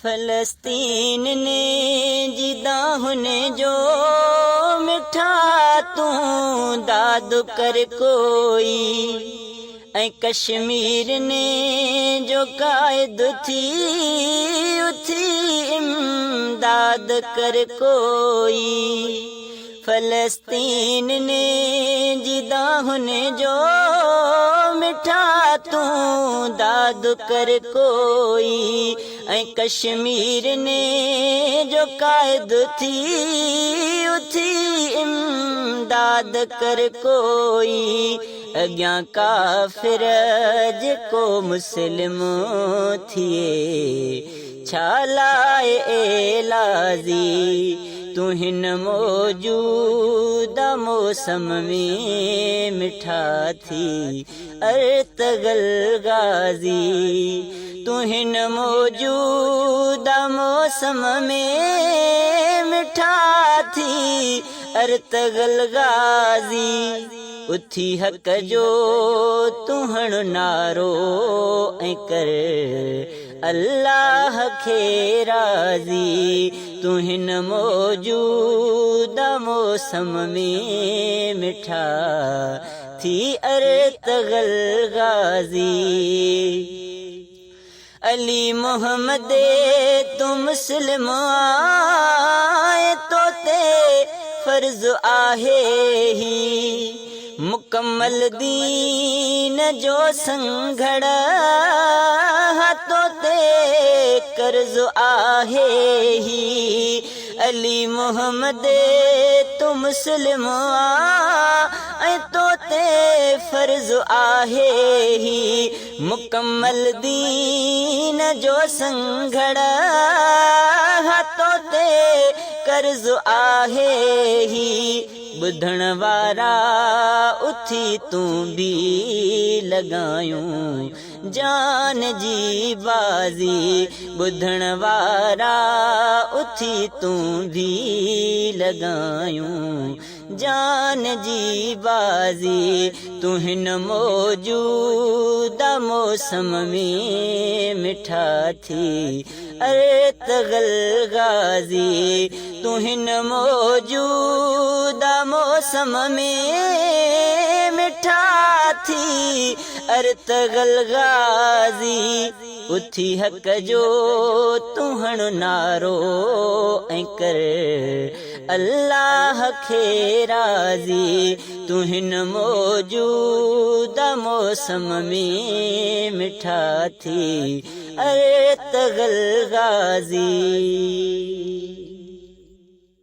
फलस्तीन ने जिदा हुने जो मिठा तू दाद कर कोई ऐं कश्मीर ने जो कायद थी उथी इमदाद कर कोई फलस्तीन ने जिदा हुने जो मिठा तू दाद कर कोई ऐं कश्मीर ने जो कायद थी उथी इमदाद कर कोई अॻियां काफ़िर जेको मुस्लिम थिए छा लाए एलाज़ी तू हिन मौजूदा मौसम में मिठा थी अर्तगल गाज़ी तू हिन मौजूदा मौसम में मिठा थी अर्तगल गाज़ी उथी हक जो तुहण नारो ऐं कर अल्लाह खे राज़ी तू हिन मौजूदा मौसम में मिठा थी अर्तगल गाज़ी अली मोहम्मद तू मुस्लिम आए तो ते फर्ज आहे ही मुकम्मल दीन जो संघड़ हाथों ते कर्ज आहे ही अली मोहम्मद तू मुस्लिम ऐं तो ते फर्ज आहे ही मुकम्मल दीन जो संघड़ हाथों ते कर्ज आहे ही ॿुधण वारा उथी तूं बि लॻायूं जान जी बाज़ी ॿुधण वारा उथी तूं बि लॻायूं जान जी बाज़ी तू हिन मौजूदा मौसम में मिठा थी अर्तगल गाज़ी तू हिन मौजूदा मौसम में मिठा थी अर्तगल गाज़ी उथी हक जो तुहण नारो ऐं कर अल्लाह खे राज़ी तू हिन मौजूदा मौसम में मिठा थी अर्तगल गाज़ी।